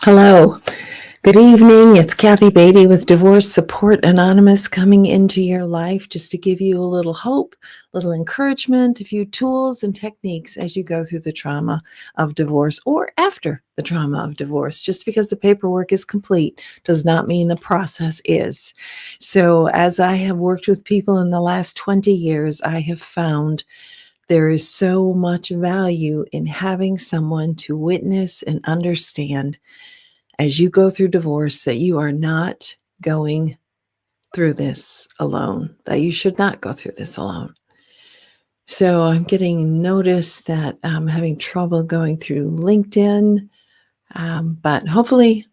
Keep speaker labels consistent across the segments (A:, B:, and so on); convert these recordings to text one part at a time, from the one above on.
A: Hello. Good evening. It's Kathy Beatty with Divorce Support Anonymous coming into your life just to give you a little hope, a little encouragement, a few tools and techniques as you go through the trauma of divorce or after the trauma of divorce. Just because the paperwork is complete does not mean the process is. So, as I have worked with people in the last 20 years, I have found there is so much value in having someone to witness and understand as you go through divorce that you are not going through this alone, that you should not go through this alone. So I'm getting notice that I'm having trouble going through LinkedIn, but hopefully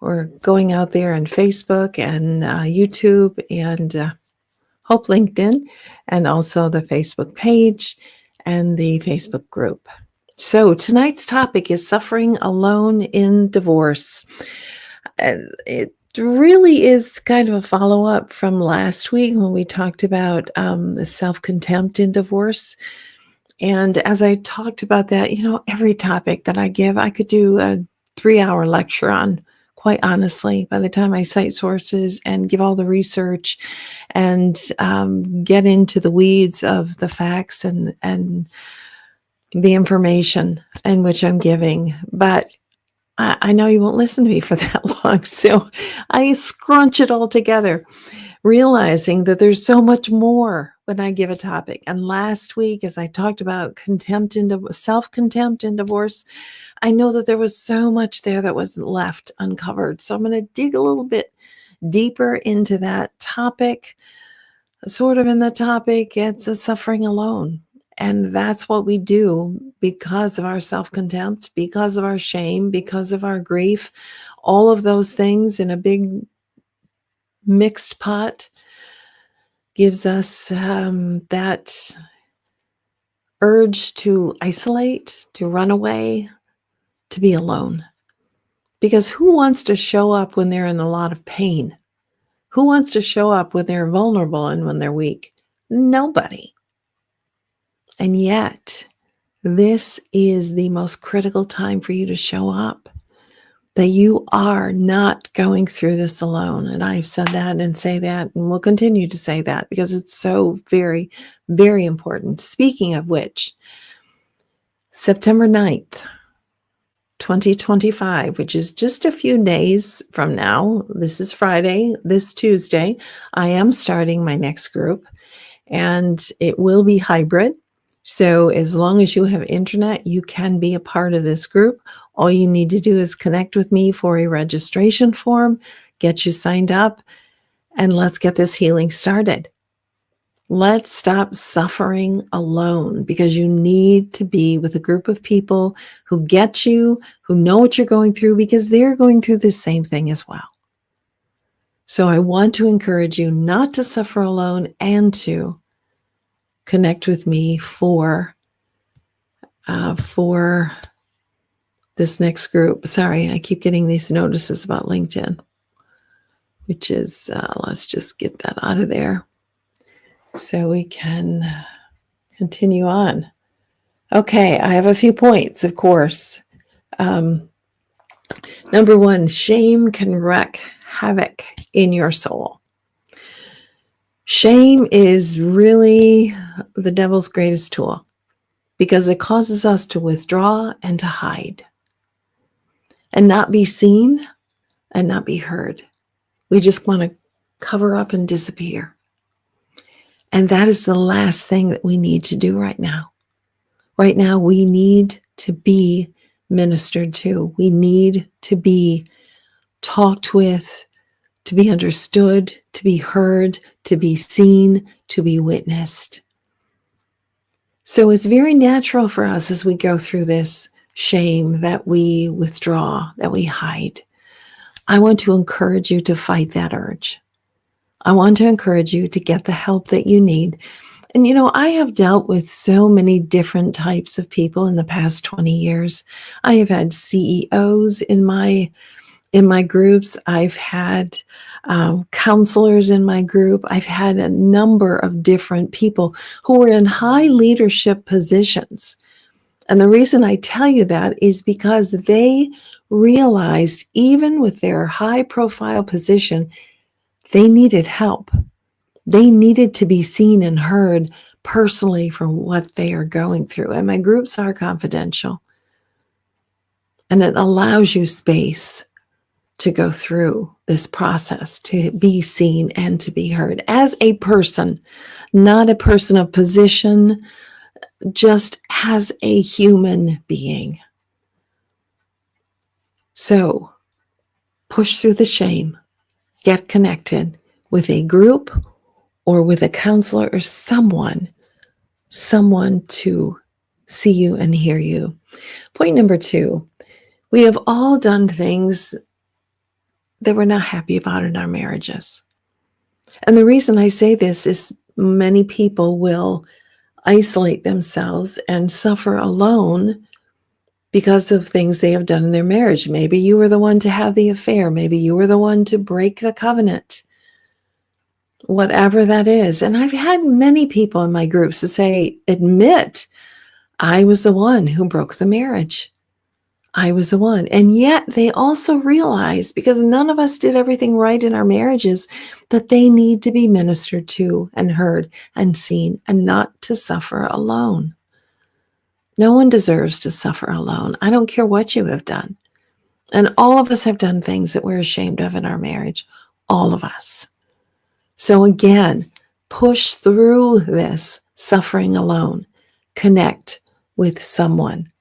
A: we're going out there on Facebook and YouTube and Hope LinkedIn, and also the Facebook page and the Facebook group. So tonight's topic is suffering alone in divorce. It really is kind of a follow-up from last week when we talked about the self-contempt in divorce. And as I talked about that, every topic that I give, I could do a 3-hour lecture on, quite honestly, by the time I cite sources and give all the research and get into the weeds of the facts and the information in which I'm giving. But I know you won't listen to me for that long, so I scrunch it all together, realizing that there's so much more when I give a topic. And last week, as I talked about self-contempt in divorce, I know that there was so much there that was left uncovered. So I'm going to dig a little bit deeper into that topic. Sort of in the topic, it's a suffering alone. And that's what we do because of our self-contempt, because of our shame, because of our grief, all of those things in a big mixed pot gives us that urge to isolate, to run away, to be alone. Because who wants to show up when they're in a lot of pain? Who wants to show up when they're vulnerable and when they're weak? Nobody. And yet, this is the most critical time for you to show up, that you are not going through this alone. And I've said that and say that, and will continue to say that because it's so very, very important. Speaking of which, September 9th, 2025, which is just a few days from now, this is Friday, this Tuesday, I am starting my next group, and it will be hybrid. So as long as you have internet, you can be a part of this group. All you need to do is connect with me for a registration form, get you signed up, and let's get this healing started. Let's stop suffering alone, because you need to be with a group of people who get you, who know what you're going through, because they're going through the same thing as well. So I want to encourage you not to suffer alone and to connect with me for this next group. Sorry, I keep getting these notices about LinkedIn, which is, let's just get that out of there so we can continue on. Okay, I have a few points, of course. Number one, shame can wreak havoc in your soul. Shame is really the devil's greatest tool because it causes us to withdraw and to hide and not be seen and not be heard. We just want to cover up and disappear. And that is the last thing that we need to do right now. Right now, we need to be ministered to. We need to be talked with, to be understood, to be heard, to be seen, to be witnessed. So it's very natural for us as we go through this shame that we withdraw, that we hide. I want to encourage you to fight that urge. I want to encourage you to get the help that you need. And I have dealt with so many different types of people in the past 20 years. I have had CEOs in my groups. I've had counselors in my group. I've had a number of different people who were in high leadership positions. And the reason I tell you that is because they realized even with their high profile position, they needed help. They needed to be seen and heard personally for what they are going through. And my groups are confidential. And it allows you space to go through this process, to be seen and to be heard as a person, not a person of position, just as a human being. So push through the shame, get connected with a group or with a counselor or someone to see you and hear you. Point number 2, we have all done things that we're not happy about in our marriages. And the reason I say this is many people will isolate themselves and suffer alone because of things they have done in their marriage. Maybe you were the one to have the affair. Maybe you were the one to break the covenant. Whatever that is. And I've had many people in my groups to say, admit, I was the one who broke the marriage. I was the one. And yet they also realize, because none of us did everything right in our marriages, that they need to be ministered to and heard and seen and not to suffer alone. No one deserves to suffer alone. I don't care what you have done. And all of us have done things that we're ashamed of in our marriage. All of us. So again, push through this suffering alone. Connect with someone.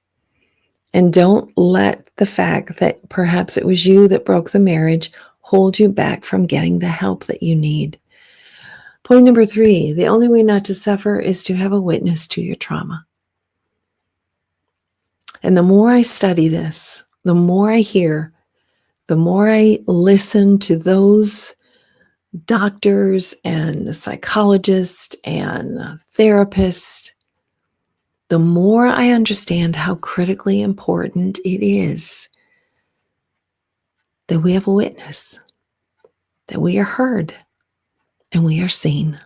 A: And don't let the fact that perhaps it was you that broke the marriage hold you back from getting the help that you need. Point number 3, the only way not to suffer is to have a witness to your trauma. And the more I study this, the more I hear, the more I listen to those doctors and psychologists and therapists, the more I understand how critically important it is that we have a witness, that we are heard, and we are seen.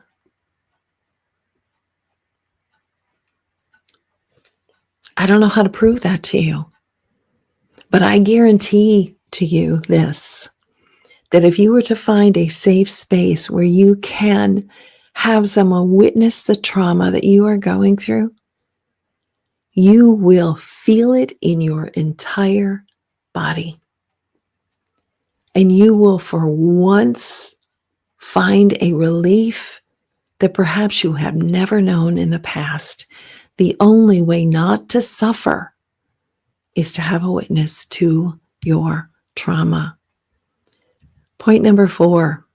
A: I don't know how to prove that to you, but I guarantee to you this, that if you were to find a safe space where you can have someone witness the trauma that you are going through, you will feel it in your entire body. And you will for once find a relief that perhaps you have never known in the past. The only way not to suffer is to have a witness to your trauma. Point number 4,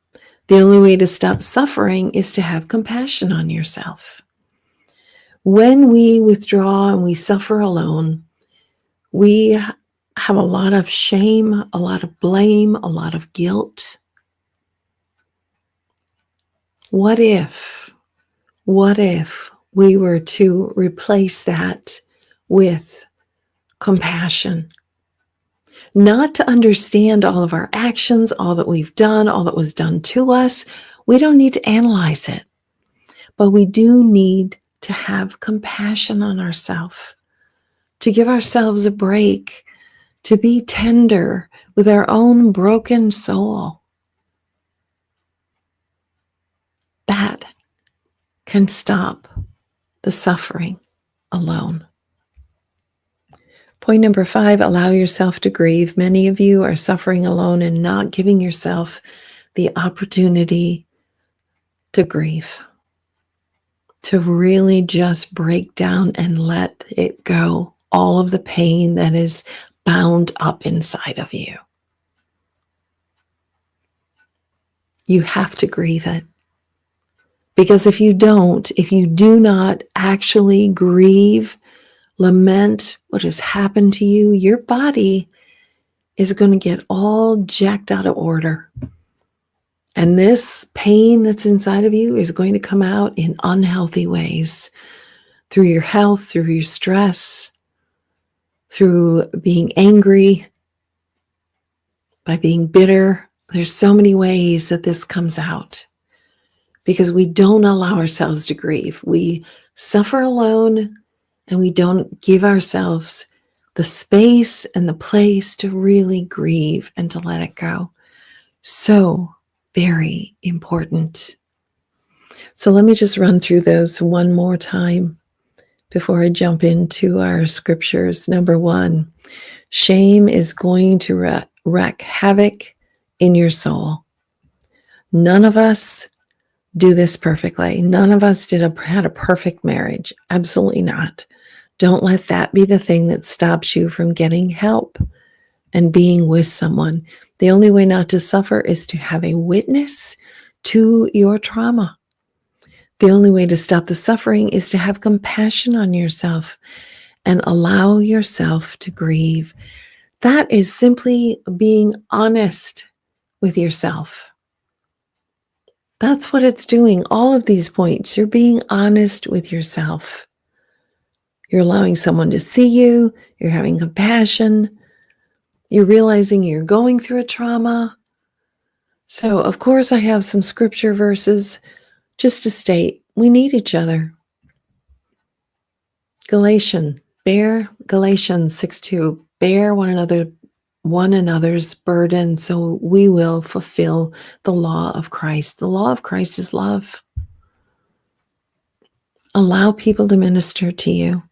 A: the only way to stop suffering is to have compassion on yourself. When we withdraw and we suffer alone, we have a lot of shame, a lot of blame, a lot of guilt. What if we were to replace that with compassion? Not to understand all of our actions, all that we've done, all that was done to us. We don't need to analyze it, but we do need to have compassion on ourselves, to give ourselves a break, to be tender with our own broken soul. That can stop the suffering alone. Point number 5, allow yourself to grieve. Many of you are suffering alone and not giving yourself the opportunity to grieve, to really just break down and let it go, all of the pain that is bound up inside of you. You have to grieve it. Because if you do not actually grieve, lament what has happened to you, your body is going to get all jacked out of order. And this pain that's inside of you is going to come out in unhealthy ways, through your health, through your stress, through being angry, by being bitter. There's so many ways that this comes out because we don't allow ourselves to grieve. We suffer alone and we don't give ourselves the space and the place to really grieve and to let it go. So very important. So let me just run through those one more time before I jump into our scriptures. Number 1, shame is going to wreak havoc in your soul. None of us do this perfectly. None of us had a perfect marriage. Absolutely not. Don't let that be the thing that stops you from getting help and being with someone. The only way not to suffer is to have a witness to your trauma. The only way to stop the suffering is to have compassion on yourself and allow yourself to grieve. That is simply being honest with yourself. That's what it's doing. All of these points, you're being honest with yourself. You're allowing someone to see you. You're having compassion. You're realizing you're going through a trauma. So, of course, I have some scripture verses just to state we need each other. Galatians 6:2, bear one another's burden so we will fulfill the law of Christ. The law of Christ is love. Allow people to minister to you.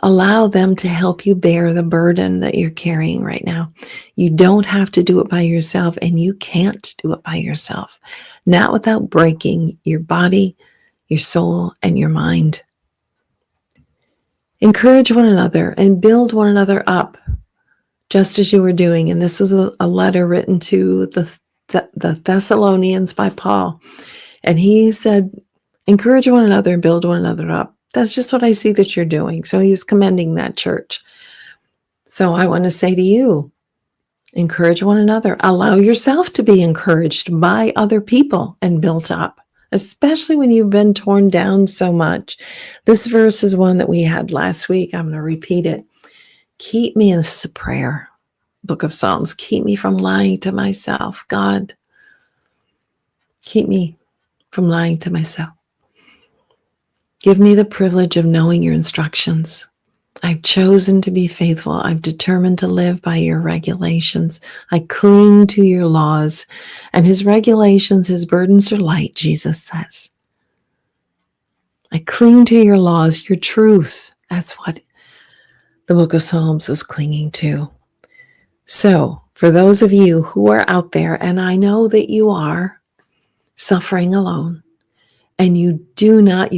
A: Allow them to help you bear the burden that you're carrying right now. You don't have to do it by yourself, and you can't do it by yourself. Not without breaking your body, your soul, and your mind. Encourage one another and build one another up, just as you were doing. And this was a letter written to the Thessalonians by Paul. And he said, encourage one another and build one another up. That's just what I see that you're doing. So he was commending that church. So I want to say to you, encourage one another. Allow yourself to be encouraged by other people and built up, especially when you've been torn down so much. This verse is one that we had last week. I'm going to repeat it. Keep me, this is a prayer, Book of Psalms. Keep me from lying to myself. God, keep me from lying to myself. Give me the privilege of knowing your instructions. I've chosen to be faithful. I've determined to live by your regulations. I cling to your laws and his regulations, his burdens are light, Jesus says. I cling to your laws, your truth. That's what the Book of Psalms was clinging to. So for those of you who are out there, and I know that you are suffering alone, and you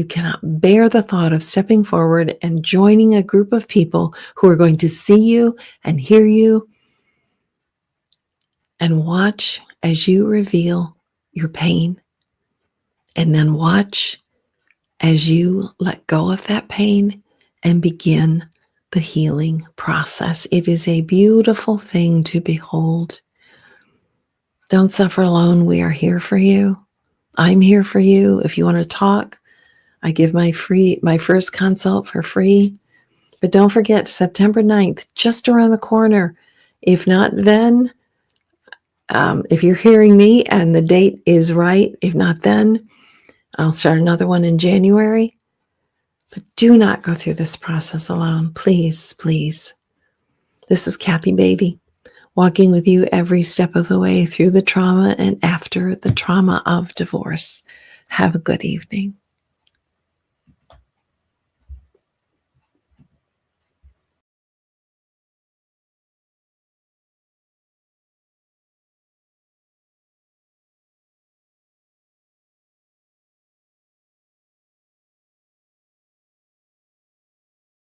A: cannot bear the thought of stepping forward and joining a group of people who are going to see you and hear you and watch as you reveal your pain, and then watch as you let go of that pain and begin the healing process. It is a beautiful thing to behold. Don't suffer alone. We are here for you. I'm here for you. If you want to talk, I give my first consult for free. But don't forget, September 9th, just around the corner. If not then, if you're hearing me and the date is right, if not then, I'll start another one in January. But do not go through this process alone. Please, please. This is Kathy Beatty, walking with you every step of the way through the trauma and after the trauma of divorce. Have a good evening.